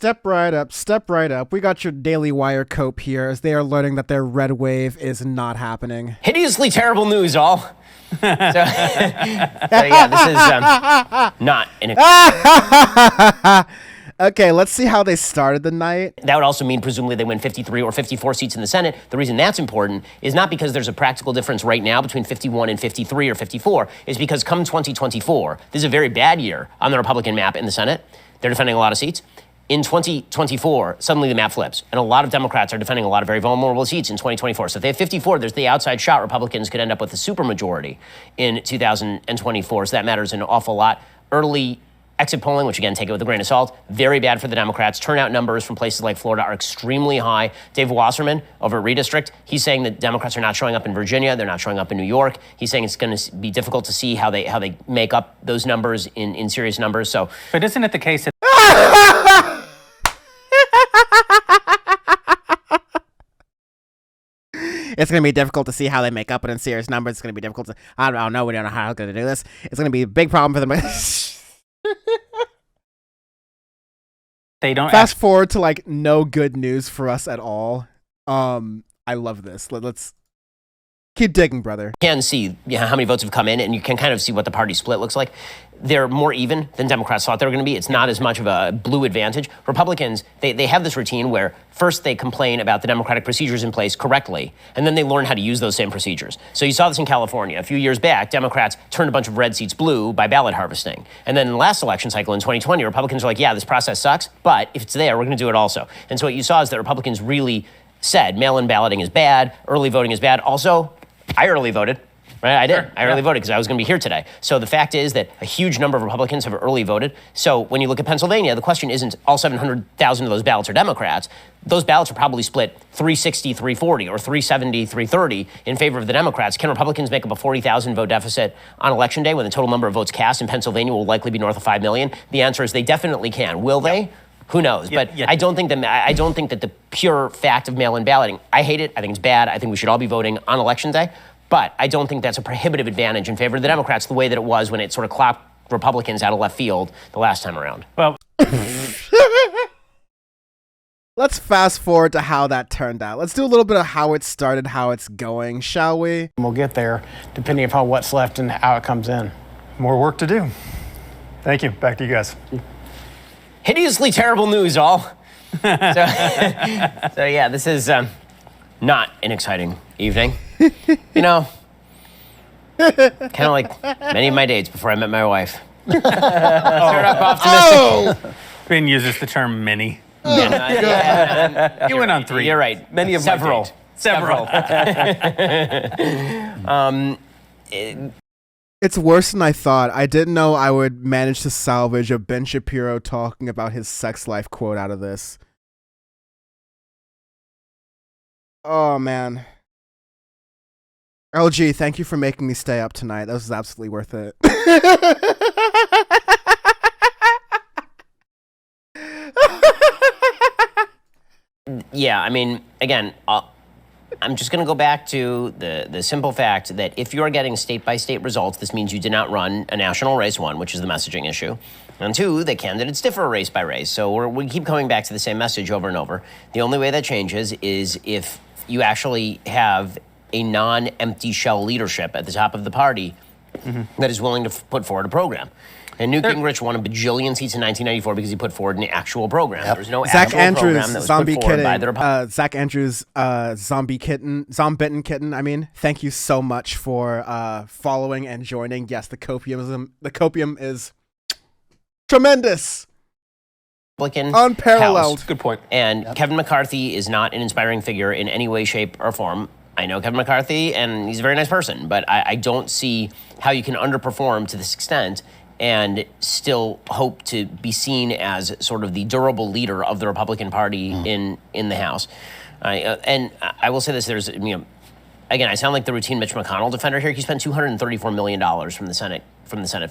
Step right up. Step right up. We got your Daily Wire Cope here as they are learning that their red wave is not happening. Hideously terrible news, all. So yeah, this is not an... Okay, let's see how they started the night. That would also mean presumably they win 53 or 54 seats in the Senate. The reason that's important is not because there's a practical difference right now between 51 and 53 or 54. It's because come 2024, this is a very bad year on the Republican map in the Senate. They're defending a lot of seats. In 2024, suddenly the map flips, and a lot of Democrats are defending a lot of very vulnerable seats in 2024. So if they have 54, there's the outside shot. Republicans could end up with a supermajority in 2024. So that matters an awful lot. Early exit polling, which again, take it with a grain of salt, very bad for the Democrats. Turnout numbers from places like Florida are extremely high. Dave Wasserman over at Redistrict, he's saying that Democrats are not showing up in Virginia. They're not showing up in New York. He's saying it's going to be difficult to see how they make up those numbers in serious numbers. So, but isn't it the case that it's going to be difficult to see how they make up it in serious numbers? It's going to be difficult to, I don't know, we don't know how they're going to do this. It's going to be a big problem for them. they don't Fast forward to like no good news for us at all. I love this. Let's keep digging, brother. You can see how many votes have come in, and you can kind of see what the party split looks like. They're more even than Democrats thought they were going to be. It's not as much of a blue advantage. Republicans, they have this routine where first they complain about the democratic procedures in place correctly, and then they learn how to use those same procedures. So you saw this in California. A few years back, Democrats turned a bunch of red seats blue by ballot harvesting. And then in the last election cycle in 2020, Republicans were like, yeah, this process sucks, but if it's there, we're going to do it also. And so what you saw is that Republicans really said mail-in balloting is bad, early voting is bad. Also, I early voted. Right, I did. Sure. I early voted because I was going to be here today. So the fact is that a huge number of Republicans have early voted. So when you look at Pennsylvania, the question isn't all 700,000 of those ballots are Democrats. Those ballots are probably split 360, 340 or 370, 330 in favor of the Democrats. Can Republicans make up a 40,000 vote deficit on Election Day when the total number of votes cast in Pennsylvania will likely be north of 5 million? The answer is they definitely can. Will they? Who knows? But I don't think that the pure fact of mail-in balloting, I hate it. I think it's bad. I think we should all be voting on Election Day. But I don't think that's a prohibitive advantage in favor of the Democrats the way that it was when it sort of clocked Republicans out of left field the last time around. Well, let's fast forward to how that turned out. Let's do a little bit of how it started, how it's going, shall we? We'll get there depending upon what's left and how it comes in. More work to do. Thank you. Back to you guys. Hideously terrible news, all. So yeah, this is not an exciting evening. You know, kind of like many of my dates before I met my wife. Start off optimistic. Ben uses the term many. You went on 3. You're right. Many of several. Several. It's worse than I thought. I didn't know I would manage to salvage a Ben Shapiro talking about his sex life quote out of this. Oh, man. LG, thank you for making me stay up tonight. That was absolutely worth it. Yeah, I mean, again, I'm just going to go back to the simple fact that if you're getting state-by-state results, this means you did not run a national race, 1, which is the messaging issue, and 2, the candidates differ race by race. So we keep coming back to the same message over and over. The only way that changes is if you actually have a non-empty shell leadership at the top of the party that is willing to put forward a program. And Newt Gingrich won a bajillion seats in 1994 because he put forward an actual program. There was no Zach actual Andrews, program that was zombie put forward kitten. by the Republicans. Zach Andrews, zombitten kitten. I mean, thank you so much for following and joining. Yes, the copium is tremendous. Unparalleled. House. Good point. And Kevin McCarthy is not an inspiring figure in any way, shape, or form. I know Kevin McCarthy, and he's a very nice person, but I don't see how you can underperform to this extent and still hope to be seen as sort of the durable leader of the Republican Party in the House. And I will say this: there's, again, I sound like the routine Mitch McConnell defender here. He spent $234 million from the Senate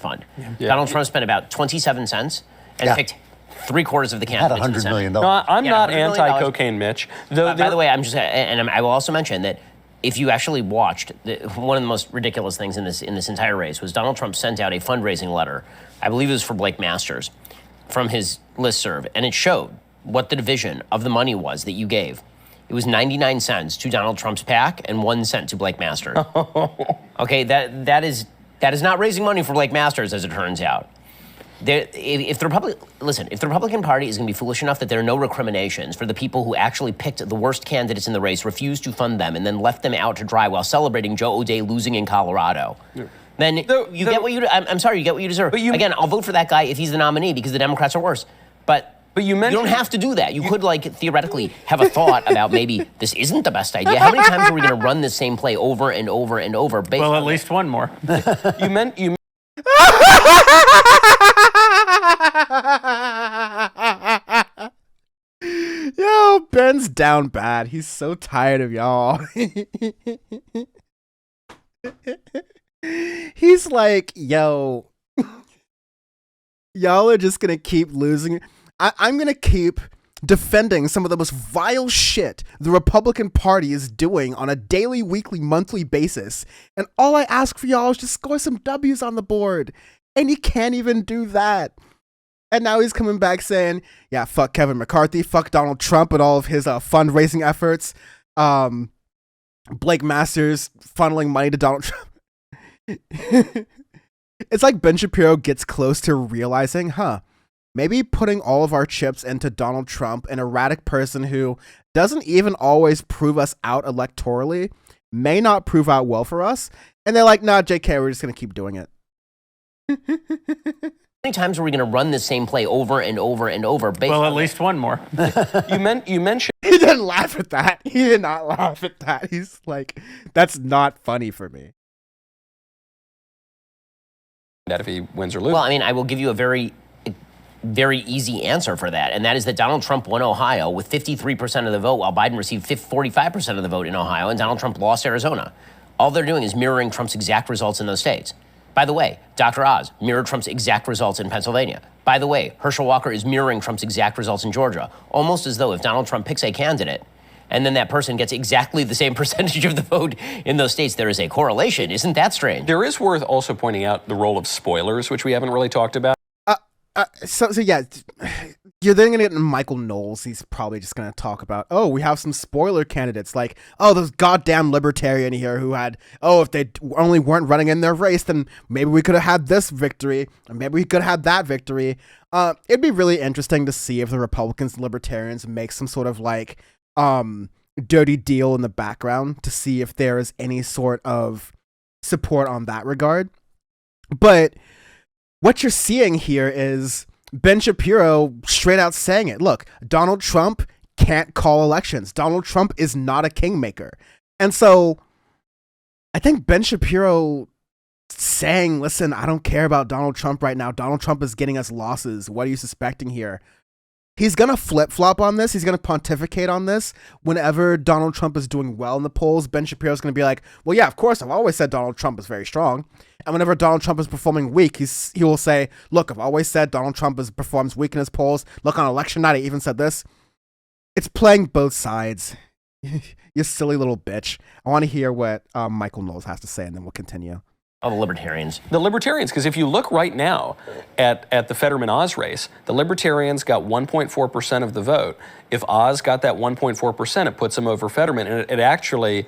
fund. Yeah. Donald Trump spent about 27 cents and picked 3/4 of the candidates. $100 million. No, I'm not anti-cocaine, Mitch. By the way, I will also mention that if you actually watched, one of the most ridiculous things in this entire race was Donald Trump sent out a fundraising letter. I believe it was for Blake Masters from his listserv, and it showed what the division of the money was that you gave, it was 99 cents to Donald Trump's PAC and 1 cent to Blake Masters. Okay, that is not raising money for Blake Masters, as it turns out. If the Republican Party is going to be foolish enough that there are no recriminations for the people who actually picked the worst candidates in the race, refused to fund them, and then left them out to dry while celebrating Joe O'Dea losing in Colorado, then you get what you. I'm sorry, you get what you deserve. Again, I'll vote for that guy if he's the nominee because the Democrats are worse. But you don't have to do that. You could, theoretically have a thought about maybe this isn't the best idea. How many times are we going to run this same play over and over and over? Well, at least one more. you Yo, Ben's down bad. He's so tired of y'all. He's like, yo, y'all are just gonna keep losing. I'm gonna keep defending some of the most vile shit the Republican Party is doing on a daily, weekly, monthly basis. And all I ask for y'all is just score some W's on the board. And he can't even do that. And now he's coming back saying, yeah, fuck Kevin McCarthy, fuck Donald Trump and all of his fundraising efforts. Blake Masters funneling money to Donald Trump. It's like Ben Shapiro gets close to realizing, maybe putting all of our chips into Donald Trump, an erratic person who doesn't even always prove us out electorally, may not prove out well for us. And they're like, nah, JK, we're just going to keep doing it. How many times are we going to run this same play over and over and over? Well, at least one more. You mentioned He didn't laugh at that. He did not laugh at that. He's like, that's not funny for me. That if he wins or loses. Well, I mean, I will give you a very easy answer for that, and that is that Donald Trump won Ohio with 53% of the vote, while Biden received 45% of the vote in Ohio, and Donald Trump lost Arizona. All they're doing is mirroring Trump's exact results in those states. By the way, Dr. Oz mirrored Trump's exact results in Pennsylvania. By the way, Herschel Walker is mirroring Trump's exact results in Georgia, almost as though if Donald Trump picks a candidate and then that person gets exactly the same percentage of the vote in those states, there is a correlation. Isn't that strange? There is worth also pointing out the role of spoilers, which we haven't really talked about. So yeah, you're then gonna get Michael Knowles. He's probably just gonna talk about, oh, we have some spoiler candidates, like, oh, those goddamn libertarian here who had, oh, if they only weren't running in their race, then maybe we could have had this victory, and maybe we could have had that victory. It'd be really interesting to see if the Republicans and Libertarians make some sort of dirty deal in the background to see if there is any sort of support on that regard. But what you're seeing here is Ben Shapiro straight out saying it. Look, Donald Trump can't call elections. Donald Trump is not a kingmaker. And so I think Ben Shapiro saying, listen, I don't care about Donald Trump right now. Donald Trump is getting us losses. What are you suspecting here? He's going to flip-flop on this. He's going to pontificate on this. Whenever Donald Trump is doing well in the polls, Ben Shapiro's going to be like, well, yeah, of course, I've always said Donald Trump is very strong. And whenever Donald Trump is performing weak, he will say, look, I've always said Donald Trump performs weak in his polls. Look, on election night, I even said this. It's playing both sides. You silly little bitch. I want to hear what Michael Knowles has to say, and then we'll continue. Oh, the Libertarians. The Libertarians, because if you look right now at the Fetterman-Oz race, the Libertarians got 1.4% of the vote. If Oz got that 1.4%, it puts him over Fetterman, and it actually...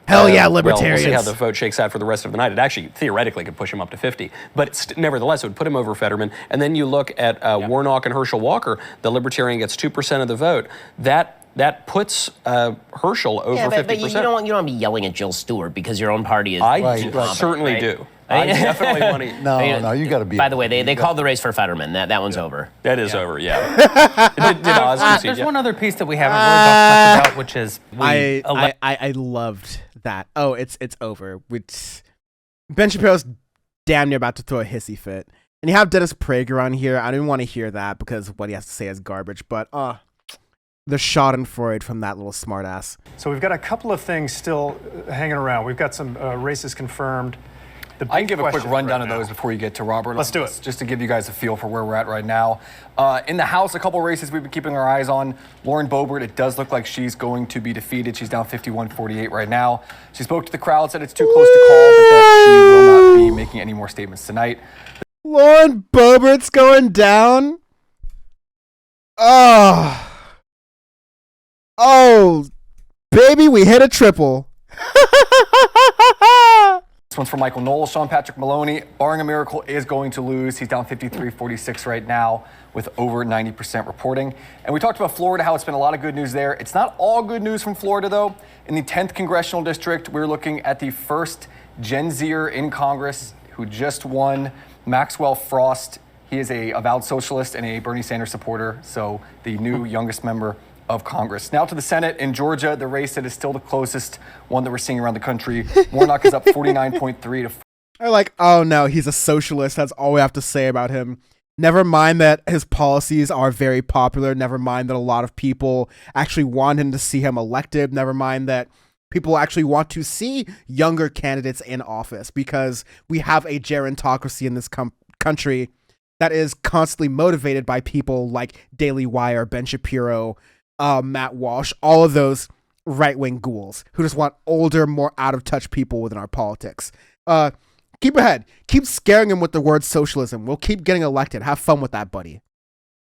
Hell yeah, Libertarians. Well, we'll see how the vote shakes out for the rest of the night. It actually, theoretically, could push him up to 50. But nevertheless, it would put him over Fetterman. And then you look at Warnock and Herschel Walker, the Libertarian gets 2% of the vote. That puts Herschel over 50%. But you don't want to be yelling at Jill Stewart because your own party is I certainly right? do. I definitely want to... No, you got to be... By the way, they called the race for Fetterman. That one's over. That is over, yeah. Did Oz concede? There's one other piece that we haven't really talked much about, which is... I loved that. Oh, it's over. Ben Shapiro's damn near about to throw a hissy fit. And you have Dennis Prager on here. I didn't want to hear that because what he has to say is garbage. But, the schadenfreude from that little smartass. So we've got a couple of things still hanging around. We've got some races confirmed. I can give a quick rundown of those before you get to Robert. Let's do it. Just to give you guys a feel for where we're at right now. In the House, a couple races we've been keeping our eyes on. Lauren Boebert, it does look like she's going to be defeated. She's down 51-48 right now. She spoke to the crowd, said it's too close to call, but that she will not be making any more statements tonight. Lauren Boebert's going down? Oh, we hit a triple. This one's from Michael Knowles. Sean Patrick Maloney, barring a miracle, is going to lose. He's down 53-46 right now with over 90% reporting. And we talked about Florida, how it's been a lot of good news there. It's not all good news from Florida, though. In the 10th Congressional District, we're looking at the first Gen Zer in Congress who just won, Maxwell Frost. He is a avowed socialist and a Bernie Sanders supporter, so the new youngest member of Congress. Now to the Senate in Georgia, the race that is still the closest one that we're seeing around the country. Warnock is up 49.3 to. They're like, oh no, he's a socialist. That's all we have to say about him. Never mind that his policies are very popular. Never mind that a lot of people actually want him to see him elected. Never mind that people actually want to see younger candidates in office, because we have a gerontocracy in this country that is constantly motivated by people like Daily Wire, Ben Shapiro, Matt Walsh, all of those right-wing ghouls who just want older, more out-of-touch people within our politics. Keep ahead. Keep scaring him with the word socialism. We'll keep getting elected. Have fun with that, buddy.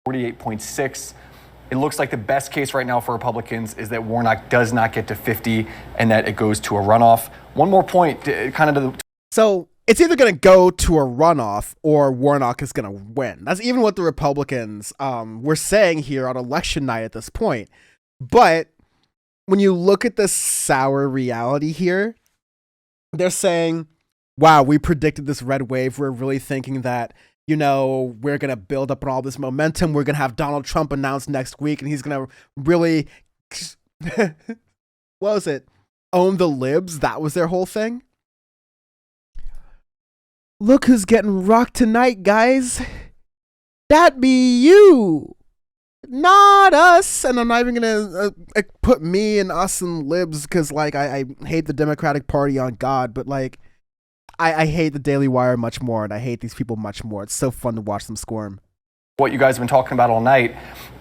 48.6. It looks like the best case right now for Republicans is that Warnock does not get to 50 and that it goes to a runoff. One more point, kind of to the. So it's either going to go to a runoff or Warnock is going to win. That's even what the Republicans were saying here on election night at this point. But when you look at the sour reality here, they're saying, wow, we predicted this red wave. We're really thinking that, you know, we're going to build up on all this momentum. We're going to have Donald Trump announced next week, and he's going to really, what was it? Own the libs. That was their whole thing. Look who's getting rocked tonight, guys. That be you, not us. And I'm not even going to put me and us and libs because, like, I hate the Democratic Party on God, but, like, I hate the Daily Wire much more, and I hate these people much more. It's so fun to watch them squirm. What you guys have been talking about all night,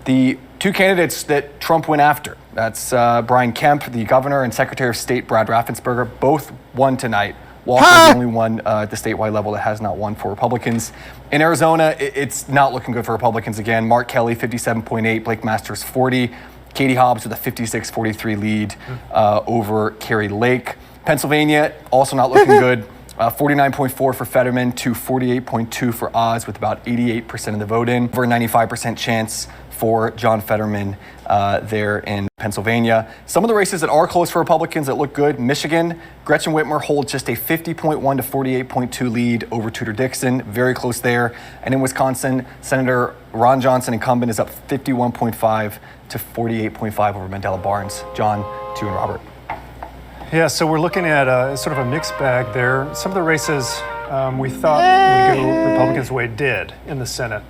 the two candidates that Trump went after, that's Brian Kemp, the governor, and Secretary of State Brad Raffensperger, both won tonight. Walker is the only one at the statewide level that has not won for Republicans. In Arizona, it's not looking good for Republicans again. Mark Kelly, 57.8, Blake Masters, 40. Katie Hobbs with a 56-43 lead over Carrie Lake. Pennsylvania, also not looking good. 49.4 for Fetterman to 48.2 for Oz, with about 88% of the vote in. Over a 95% chance for John Fetterman there in Pennsylvania. Some of the races that are close for Republicans that look good: Michigan, Gretchen Whitmer holds just a 50.1 to 48.2 lead over Tudor Dixon, very close there. And in Wisconsin, Senator Ron Johnson, incumbent, is up 51.5 to 48.5 over Mandela Barnes. John, to you and Robert. Yeah, so we're looking at sort of a mixed bag there. Some of the races we thought would go Republicans' way did in the Senate.